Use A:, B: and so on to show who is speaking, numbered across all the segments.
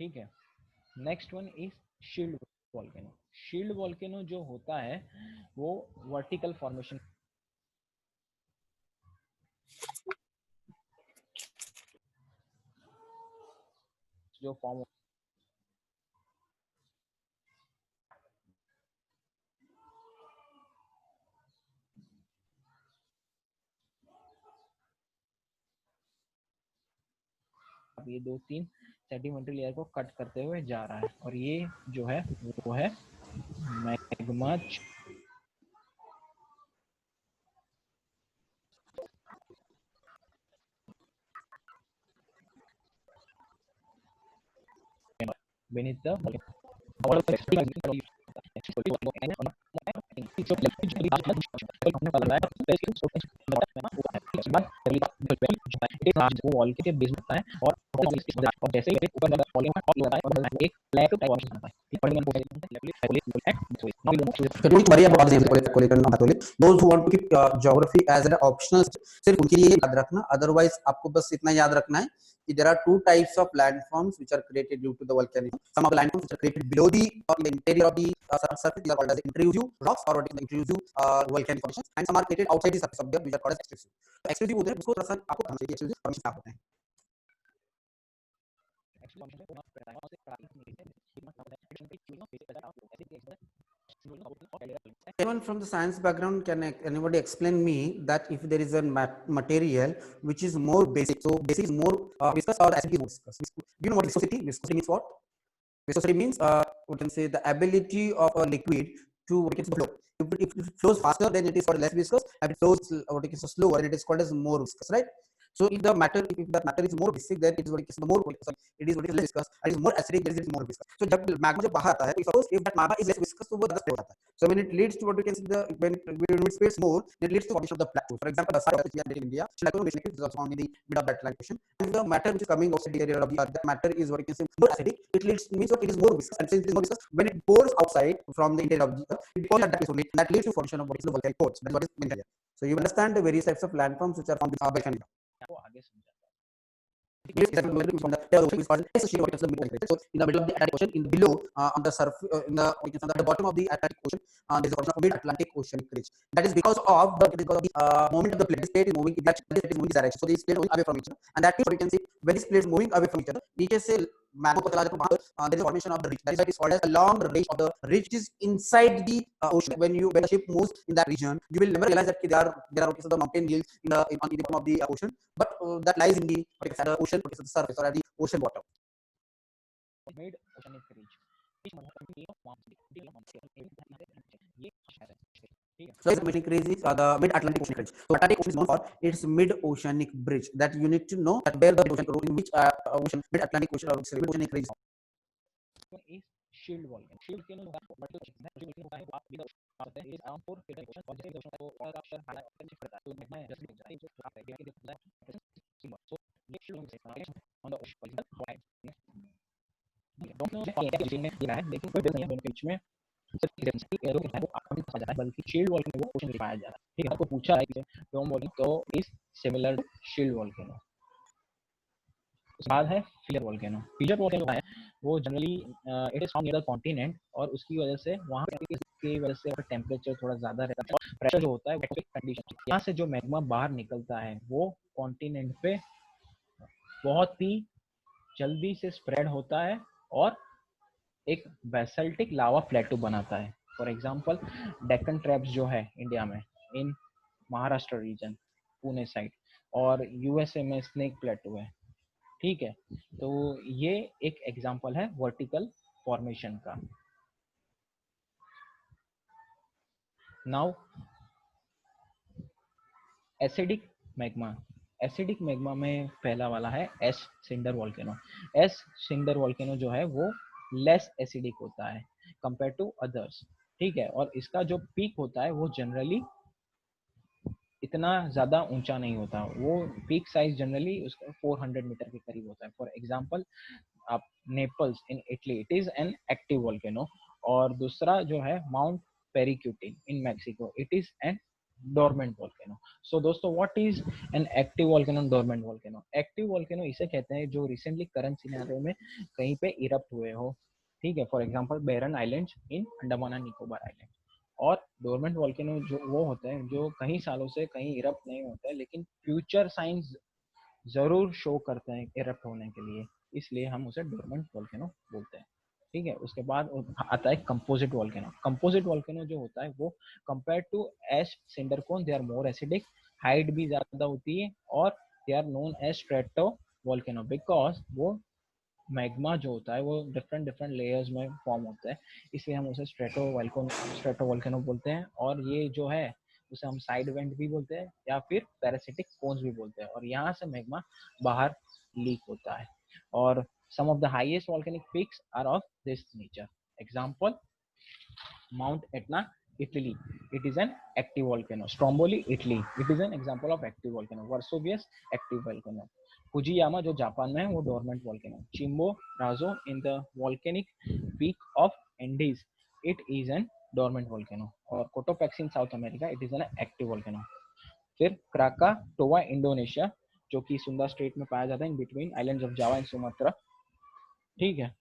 A: ठीक है। Next one is shield volcano. Shield volcano जो होता है वो वर्टिकल फॉर्मेशन जो फॉर्म ये 2-3 सेंटीमीटर लेयर को कट करते हुए जा रहा है, और ये जो है वो है मैग्मा। beneath the वॉल के बेस में होता है, और जैसे ही ऊपर वॉल्यूम एक फ्लैट टाइप वॉल्यूम बनता है।
B: Those who want to keep geography as an optional, सिर्फ उनके लिए याद रखना, अदरवाइज आपको बस इतना याद रखना है कि there are two types of landforms which are created due to the volcanism. Some of the landforms which are created below the interior of the surface, these are called as intrusive rocks or intrusive volcanic formations, and some are created outside the surface of the earth which are called as extrusive. तो extrusive होते हैं, उसको थोड़ा सा आपको समझना चाहिए extrusive formations क्या होते हैं. Anyone from the science background, can anybody explain me that if there is a material which is more basic, so basic is more viscous or acidic is more viscous? Do you know what viscosity? Viscosity means what? Viscosity means we can say the ability of a liquid to flow. If it flows faster, then it is called less viscous, and if it flows slower, then it is called as more viscous, right? So if the matter is more basic, then it is what is more it is less viscous, and it is more acidic, then it is more viscous. So जब magma जब बाहर आता है, तो suppose if that magma is less viscous, तो वो ज़्यादा spread होता है. So when it leads to what we can see when it spreads more, it leads to formation of the plateau. For example, the site which we are in India, Shillakon is also found in the mid of the Atlantic Ocean, and the matter which is coming outside the area of the earth, that matter is what you can say more acidic. It means what it is more viscous, and since it is more viscous, when it pours outside from the interior of the earth, it pours at that place only, and that leads to formation of what is the volcanic pores. That is what is meant here. So you understand the various types of landforms which are found in volcanic. So in the middle of the Atlantic Ocean, in below on the surface, at the bottom of the Atlantic Ocean, there is a portion of mid-Atlantic oceanic ridge. That is because of the moment of the plate. This plate is moving in this direction. So these plates moving away from each other, and that means what you can see, when this plate is moving away from each other, नीचे से magma को चला जाता है, there is a formation of the ridge. That is why it is called as a long range of the ridge, which is inside the ocean. When the ship moves in that region, you will never realize that there are the mountain hills in the bottom of the ocean, but that lies in the ocean, the surface or at the ocean bottom.
A: Mid oceanic ridge.
B: So the mid-Atlantic oceanic ridge. So Atlantic Ocean is known for its mid-oceanic bridge. That you need to know that where the ocean, in which ocean, mid-Atlantic ocean or mid-oceanic ridge.
A: Is shield volcano. Shield volcano is around 4 kilometers और जैसे ocean को और आप share highlight करता है तो magma जैसे हो जाता है जो आप देखिए कि सो ये शिeld volcano on the ocean wide. Don't में दिया है, लेकिन कोई बेस नहीं है दोनों के बीच में बल्कि शील्ड वॉल्केनो वो क्वेश्चन पाया जा रहा है. ठीक है, आपको पूछा है कि डोम वॉल्केनो तो is similar to shield volcano. उसके बाद है फियर वॉल्केनो. फियर वॉल्केनो है वो generally it is found near the continent, और उसकी वजह से वहाँ की वजह से टेम्परेचर थोड़ा ज़्यादा रहता है और प्रेशर जो होता है वो कंडीशन, यहाँ से जो मैग्मा बाहर निकलता है वो कॉन्टिनेंट पे बहुत ही जल्दी से स्प्रेड होता है और एक बेसल्टिक लावा प्लेटो बनाता है. फॉर एग्जांपल डेक्कन ट्रैप्स जो है इंडिया में इन महाराष्ट्र रीजन पुणे साइड, और यूएसए में स्नेक प्लेटो है. ठीक है, तो ये एक एग्जांपल है वर्टिकल फॉर्मेशन का. Now acidic magma. Acidic magma में पहला वाला है एश सिंडर वॉल्केनो. एश सिंडर वॉल्केनो जो है वो लेस एसिडिक होता है कंपेयर टू अदर्स. ठीक है, और इसका जो पीक होता है वो जनरली इतना ज़्यादा ऊंचा नहीं होता. वो पीक साइज जनरली उसका 400 मीटर के करीब होता है. फॉर एग्जांपल आप Naples in Italy, it is an active volcano. और दूसरा जो है Mount Paricutin in Mexico, it is an dormant volcano. So दोस्तों, what is an active volcano, dormant volcano? Active volcano इसे कहते हैं जो रिसेंटली करंट सिनेरियो में कहीं पे इरप्ट हुए हो, ठीक है, for example Barren islands in Andaman and Nicobar island. और डोरमेंट वोल्केनो जो वो होते हैं जो कई सालों से कहीं इरप्ट नहीं होते हैं, लेकिन फ्यूचर साइंस जरूर शो करते हैं इरप्ट होने के लिए, इसलिए हम उसे डोरमेंट वोल्केनो बोलते हैं, ठीक है। उसके बाद आता है कंपोजिट वोल्केनो। कंपोजिट वोल्केनो जो होता है वो compare to ash cinder cone, they are more acidic, height भी ज्यादा होती है, और they are known as strato volcano because वो मैग्मा जो होता है वो डिफरेंट डिफरेंट लेयर्स में फॉर्म होता है, इसलिए हम उसे स्ट्रेटो वोल्केनो बोलते हैं। और ये जो है उसे हम साइड वेंट भी बोलते हैं या फिर पैरासिटिक कोन्स भी बोलते हैं, और यहाँ से मैग्मा बाहर लीक होता है। और some of the highest volcanic peaks are of this nature. Example, Mount Etna, Italy. It is an active volcano. Stromboli, Italy. It is an example of active volcano. Vesuvius, active volcano. Fujiyama जो Japan में है वो dormant volcano. Chimborazo in the volcanic peak of Andes, it is an dormant volcano. और Cotopaxi in South America, it is an active volcano. फिर Krakatoa Indonesia, जो कि Sunda strait में पाया जाता है in between islands of Java and Sumatra, ठीक है।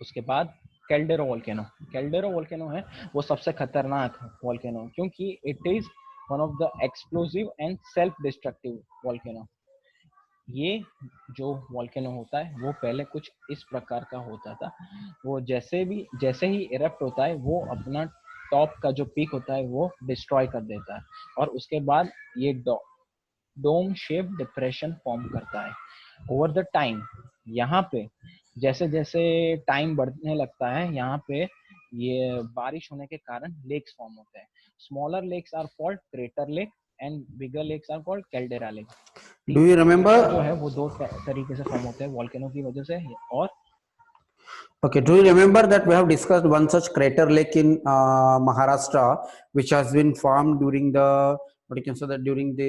A: उसके बाद कैल्डेरो वोल्केनो। कैल्डेरो वोल्केनो है वो सबसे खतरनाक वोल्केनो, क्योंकि it is one of the explosive and self destructive volcano. ये जो वोल्केनो होता है वो पहले कुछ इस प्रकार का होता था। वो जैसे ही इरप्ट होता है वो अपना टॉप का जो पीक होता है वो डिस्ट्रॉय कर देता है, और उसके बाद ये डोम शेप डिप्रेशन फॉर्म करता है ओवर द टाइम। यहाँ पे जैसे जैसे टाइम बढ़ने लगता है, यहाँ पे ये बारिश होने के कारण लेक्स फॉर्म होते हैं। Smaller lakes are called crater lake and bigger lakes are called caldera lake,
B: Do
A: ठीक है।
B: you
A: क्रेटर जो
B: remember?
A: है वो दो तरीके से फॉर्म होते हैं वोल्केनो की वजह से। और
B: Okay, do you remember that we have discussed one such crater lake in Maharashtra, which has been formed during the what you can say that during the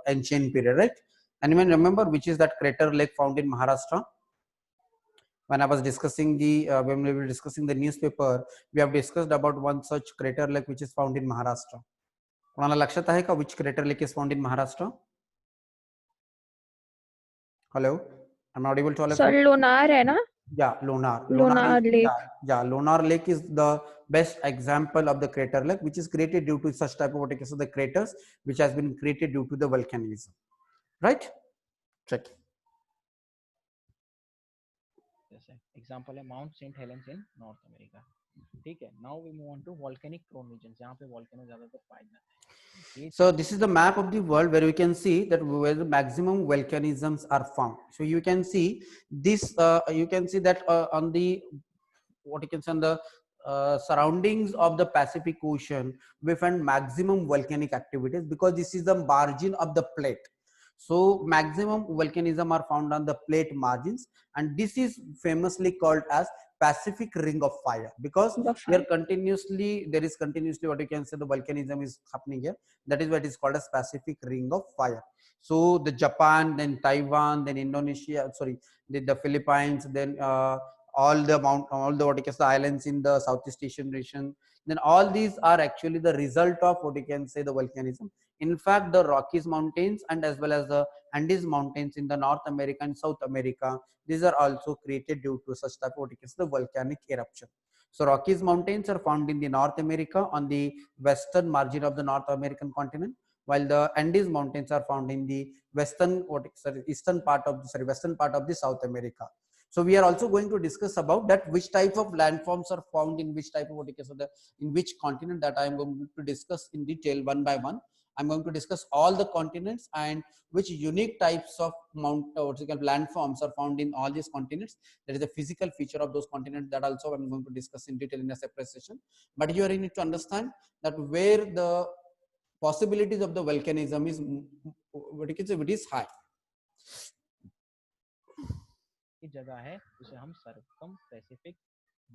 B: ancient period, right? Anyone remember which is that crater lake found in Maharashtra? When I was discussing the when we were discussing the newspaper, we have discussed about one such crater lake which is found in Maharashtra. कोणाला लक्षात आहे का which crater lake is found in Maharashtra? Hello, I'm audible to all of
C: sir
B: you.
C: Lonar है ना?
B: Yeah, Lonar.
C: Lonar lake.
B: Yeah, Lonar Lake is the best example of the crater lake, which is created due to such type of what you can say the craters, which has been created due to the volcanism. Right? Check.
A: जैसे example है Mount Saint Helens in North America, ठीक है। Now we move on to volcanic prone region, जहाँ पे volcano ज्यादातर पाए जाते हैं।
B: So this is the map of the world where we can see that where the maximum volcanisms are found. So you can see this. You can see that on the what you can say on the surroundings of the Pacific Ocean, we find maximum volcanic activities because this is the margin of the plate. So maximum volcanism are found on the plate margins, and this is famously called as Pacific Ring of Fire because here continuously there is continuously what you can say the volcanism is happening here. That is what is called as Pacific Ring of Fire. So the Japan, then Taiwan, then Indonesia, sorry, the Philippines, then all the what you can say, the islands in the Southeast Asian region, then all these are actually the result of what you can say the volcanism. In fact, the Rockies mountains and as well as the Andes mountains in the North America and South America, these are also created due to such type of what you can say the volcanic eruption. So Rockies mountains are found in the North America on the western margin of the North American continent, while the Andes mountains are found in the western part of the South America. So we are also going to discuss about that which type of landforms are found in which type of what you can say the in which continent, that I am going to discuss in detail one by one. I'm going to discuss all the continents and which unique types of landforms are found in all these continents. That is a physical feature of those continents that also I'm going to discuss in detail in a separate session. But here you need to understand that where the possibilities of the volcanism is what you can say it is high.
A: की जगह है उसे हम circum Pacific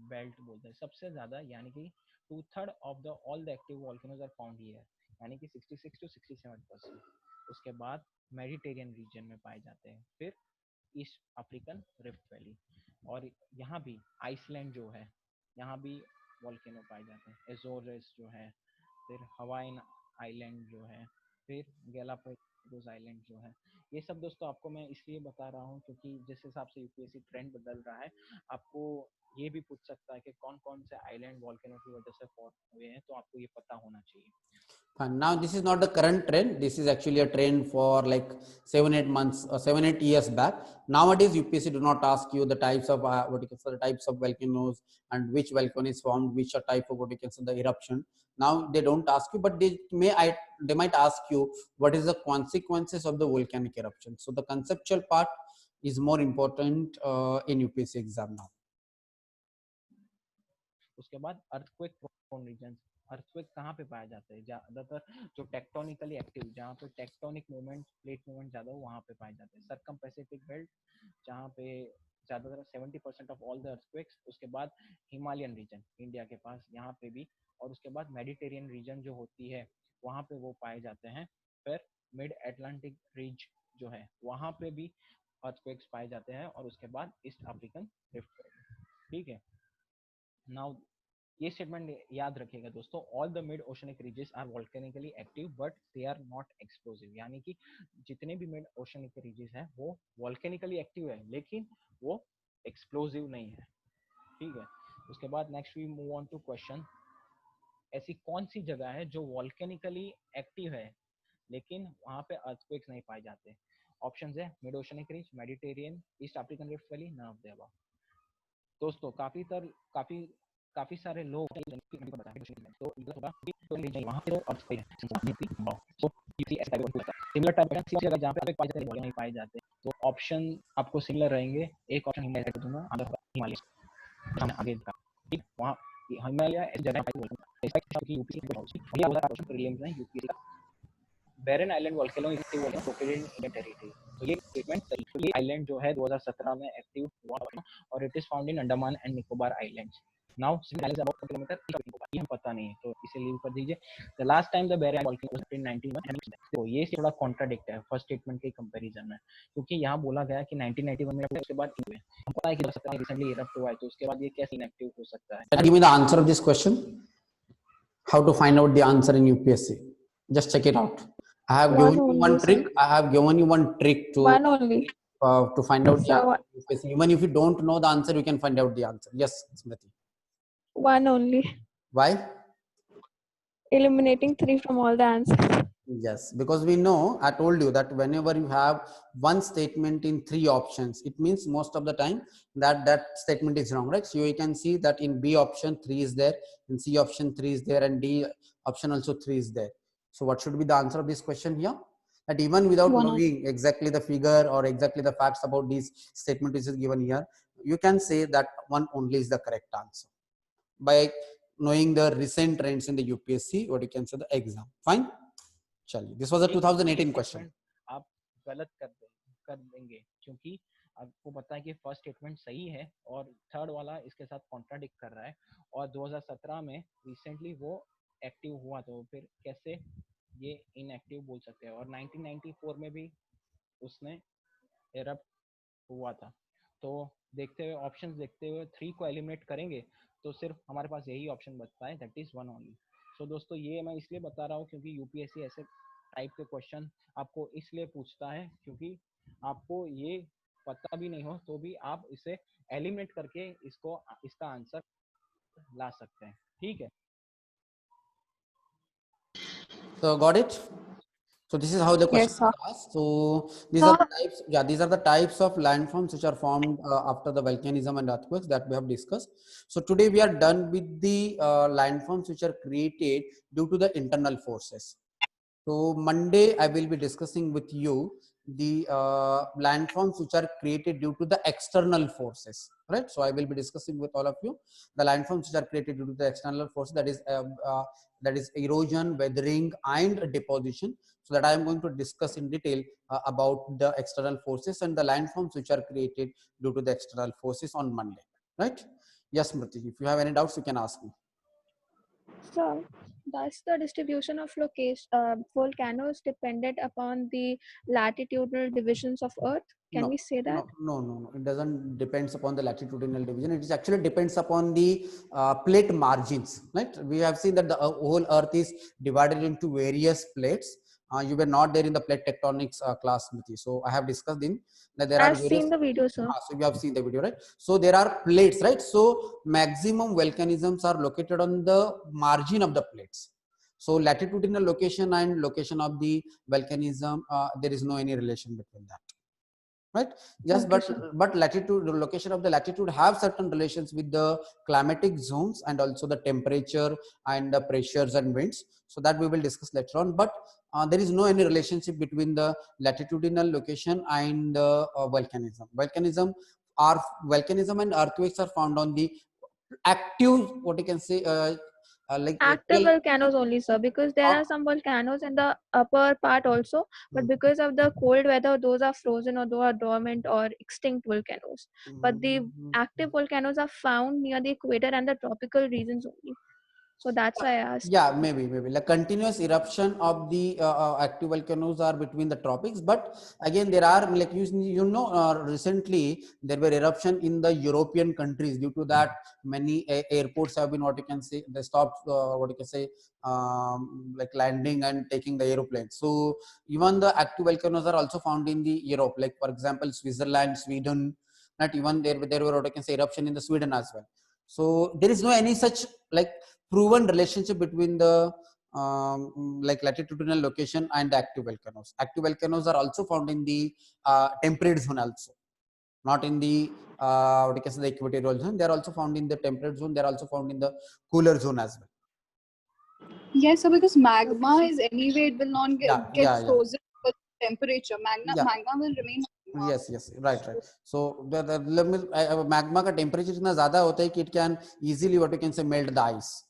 A: belt बोलते हैं सबसे ज्यादा, यानी कि 2/3 of the all the active volcanoes are found here, यानी कि 66 to 67%। उसके बाद मेडिटेरियन रीजन में पाए जाते हैं, फिर ईस्ट अफ्रीकन रिफ्ट वैली, और यहाँ भी आइसलैंड जो है यहाँ भी वोल्केनो पाए जाते हैं, एजोरेस जो है, फिर हवाइन आइलैंड जो है, फिर गैलापागोस आइलैंड जो है। ये सब दोस्तों आपको मैं इसलिए बता रहा हूँ क्योंकि जिस हिसाब से यूपीएससी ट्रेंड बदल रहा है, आपको ये भी पूछ सकता है कि कौन कौन से आइलैंड वॉल्केनो की वजह से फॉर्म हुए हैं, तो आपको ये पता होना चाहिए।
B: And now this is not the current trend. This is actually a trend for like 7-8 months or 7-8 years back. Nowadays, UPSC do not ask you the types of what you can say, the types of volcanoes and which volcano is formed, which are type of what you can say the eruption. Now they don't ask you, but they might ask you what is the consequences of the volcanic eruption. So the conceptual part is more important in UPSC exam now.
A: उसके बाद earthquake prone reason. Earthquake कहाँ पे पाया जाता है? ज्यादातर जो tectonically active, जहाँ पे टेक्टोनिक मूवमेंट, प्लेट मूवमेंट ज्यादा हो, वहाँ पे पाए जाते हैं। सर्कम पैसिफिक बेल्ट, जहाँ पे ज्यादातर 70% ऑफ ऑल द अर्थक्वेक्स। उसके बाद हिमालयन रीजन इंडिया के पास, यहाँ पे भी। और उसके बाद मेडिटेरियन रीजन जो होती है, वहाँ पे वो पाए जाते हैं। फिर मिड एटलांटिक रीज जो है, वहाँ पे भी अर्थक्वेक्स पाए जाते हैं। और उसके बाद ईस्ट अफ्रीकन रिफ्ट। ठीक है, नाउ ये स्टेटमेंट याद रखिएगा दोस्तों, all the mid oceanic ridges are volcanically active but they are not explosive. यानी कि जितने भी मिड ओशनिक रीजेस हैं वो वोल्केनिकली एक्टिव है, लेकिन वो एक्सप्लोसिव नहीं है। ठीक है, उसके बाद next we move on to question. ऐसी कौन सी जगह है जो वोल्केनिकली एक्टिव है लेकिन वहां पे अर्थक्वेक्स नहीं पाए जाते? ऑप्शंस है mid oceanic ridge, Mediterranean, East African rift valley, none of the above. दोस्तों काफी सारे लोग तो वहां पे अर्थक्वेक है, तो किसी ऐसा टाइप का सिमिलर टाइप का जगह जहां पे पाए जाते हैं नहीं पाए जाते, तो ऑप्शन आपको सिमिलर रहेंगे। एक ऑप्शन हिमालय का दूंगा, अदर हिमालय आगे का। ठीक, वहां हिमालय इस जगह की यूपी की ऑप्शन प्रीलिम्स है यूपी का। Barren Island volcano is active located in Indian territory. तो ये स्टेटमेंट सही है। ये आइलैंड जो है 2017 में एक्टिव हुआ और it is found in Andaman and Nicobar islands. Now similar about kilometre, ये हम पता नहीं है तो इसे लीव कर दीजिए। The last time the Barren volcano was in 1991। तो ये थोड़ा कॉन्ट्राडिक्ट है फर्स्ट स्टेटमेंट के कंपैरिजन में, क्योंकि यहाँ बोला गया कि 1991 में उसके बाद हुए। हम पता है कि 2017 में रिसेंटली इरप्ट हुआ है, तो उसके बाद ये कैसे इनएक्टिव हो सकता है?
B: Can you give me the answer of this question? How to find out the answer in UPSC? Just check it out. I have given you one trick. I have given you one trick to find out the answer. UPSC. Even if you don't know the answer, you can find out the answer. Yes, Smriti.
C: One only.
B: Why?
C: Eliminating 3 from all the answers.
B: Yes, because we know, I told you that whenever you have one statement in 3 options, it means most of the time that statement is wrong, right? So you can see that in B option 3 is there, in C option 3 is there, and D option also 3 is there. So what should be the answer of this question here? That even without knowing exactly the figure or exactly the facts about this statement which is given here, you can say that one only is the correct answer by knowing the recent trends in the UPSC, or you can say the exam. Fine. चलिए, this was a 2018 question.
A: आप गलत कर देंगे क्योंकि आपको पता है कि फर्स्ट स्टेटमेंट सही है और थर्ड वाला इसके साथ कॉन्ट्राडिक्ट कर रहा है, और 2017 में रिसेंटली वो एक्टिव हुआ, तो फिर कैसे ये इनएक्टिव बोल सकते हैं? और 1994 में भी उसने एरप्ट हुआ था। तो देखते हुए ऑप्शंस देखते हुए 3 को एलिमिनेट करेंगे तो सिर्फ हमारे पास यही ऑप्शन बचता है, दैट इज 1 ओनली। सो दोस्तों, ये मैं इसलिए बता रहा हूँ क्योंकि यूपीएससी ऐसे टाइप के क्वेश्चन आपको इसलिए पूछता है क्योंकि आपको ये पता भी नहीं हो तो भी आप इसे एलिमिनेट करके इसका आंसर ला सकते हैं। ठीक है,
B: So got it? So this is how the question is asked. So these are the types. Yeah, these are the types of landforms which are formed after the volcanism and earthquakes that we have discussed. So today we are done with the landforms which are created due to the internal forces. So Monday I will be discussing with you the landforms which are created due to the external forces, right? So I will be discussing with all of you the landforms which are created due to the external forces, that is erosion, weathering, and deposition. So that I am going to discuss in detail about the external forces and the landforms which are created due to the external forces on Monday, right? Yes, Smriti, if you have any doubts, you can ask me.
C: So, thus the distribution of volcanoes depended upon the latitudinal divisions of Earth? Can
B: No,
C: we say that?
B: no. It doesn't depends upon the latitudinal division. It is actually depends upon the plate margins, right? We have seen that the whole Earth is divided into various plates. You were not there in the plate tectonics class, Miti. So I have discussed in that there are
C: I've
B: various.
C: seen the video, sir.
B: So you have seen the video, right? So there are plates, right? So maximum volcanisms are located on the margin of the plates. So latitudinal location and location of the volcanism, there is no any relation between that, right? Yes,
C: Okay, sir.
B: but latitude, the location of the latitude have certain relations with the climatic zones and also the temperature and the pressures and winds. So that we will discuss later on. But there is no any relationship between the latitudinal location and volcanism. Volcanism and earthquakes are found on the active, what you can say,
C: Active volcanoes only, sir, because there are some volcanoes in the upper part also, but because of the cold weather, those are frozen or those are dormant or extinct volcanoes. But the active volcanoes are found near the equator and the tropical regions only. So that's why I asked.
B: Yeah, maybe like continuous eruption of the active volcanoes are between the tropics, but again there are, like recently there were eruption in the European countries. Due to that, many airports have been, what you can say, they stopped what you can say, like landing and taking the aeroplanes. So even the active volcanoes are also found in the Europe, like for example Switzerland, Sweden. Not even there were, what I can say, eruption in the Sweden as well. So there is no any such like proven relationship between the like latitudinal location and the active volcanoes. Active volcanoes are also found in the temperate zone also, not in the what you can say, the equatorial zone. They are also found in the temperate zone. They are also found in the cooler zone as well.
D: Yes, sir, because magma is anyway, it will not get
B: Yeah.
D: frozen with temperature.
B: Yeah.
D: Magma will remain.
B: Yes, right. So the magma का temperature इतना ज़्यादा होता है कि it can easily, what you can say, melt the ice.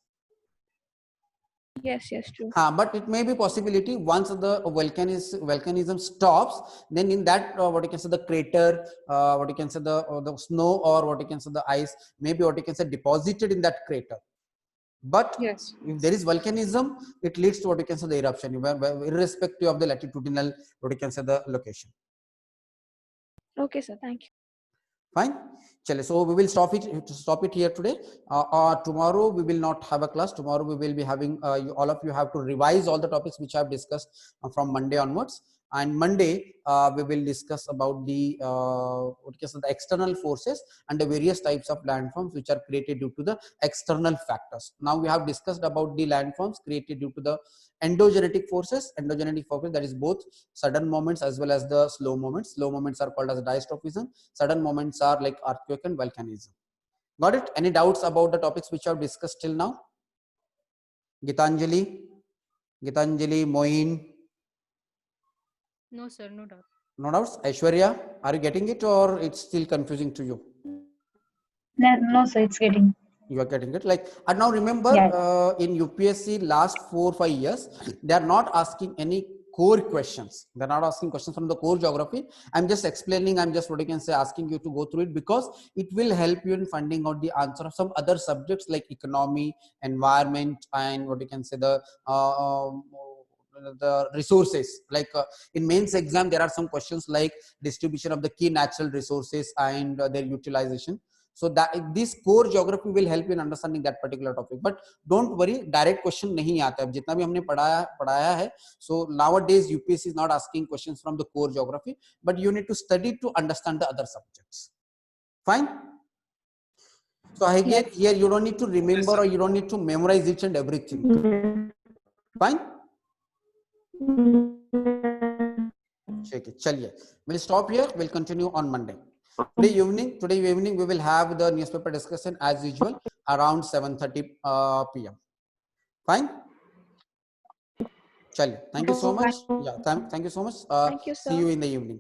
C: Yes, true.
B: But it may be possibility once the volcanism stops, then in that what you can say, the crater, what you can say, the snow, or what you can say, the ice, maybe what you can say, deposited in that crater. But
D: yes,
B: if there is volcanism, it leads to, what you can say, the eruption, irrespective of the latitudinal, what you can say, the location.
C: Okay, sir. Thank you.
B: Fine. So we will stop it here today. Tomorrow we will not have a class. Tomorrow we will be having all of you have to revise all the topics which I have discussed from Monday onwards. And Monday we will discuss about the the external forces and the various types of landforms which are created due to the external factors. Now we have discussed about the landforms created due to the endogenetic forces. Endogenetic forces, that is both sudden moments as well as the slow moments. Slow moments are called as diastrophism. Sudden moments are like earthquake and volcanism. Got it? Any doubts about the topics which I have discussed till now? Gitanjali, Moin.
E: No, sir, no doubt.
B: No doubts. Aishwarya, are you getting it, or it's still confusing to you?
F: No, sir, it's getting.
B: You are getting it. Like, and now remember, in UPSC last 4 or 5 years, they are not asking any core questions. They're not asking questions from the core geography. I'm just explaining. I'm just, what you can say, asking you to go through it, because it will help you in finding out the answer of some other subjects like economy, environment, and what you can say, the resources. Like in mains exam, there are some questions like distribution of the key natural resources and their utilization. So that this core geography will help you in understanding that particular topic. But don't worry, direct question नहीं आता है. जितना भी हमने पढ़ाया है. So nowadays UPSC is not asking questions from the core geography, but you need to study to understand the other subjects. Fine. So again, here you don't need to remember, or you don't need to memorize each and everything. Fine. चलिए, we'll stop here. We'll continue on Monday. Today evening we will have the newspaper discussion as usual around 7:30 p.m. Fine. Chaliye. Thank you so much. Yeah, thank you so much.
C: Thank you, sir.
B: See you in the evening.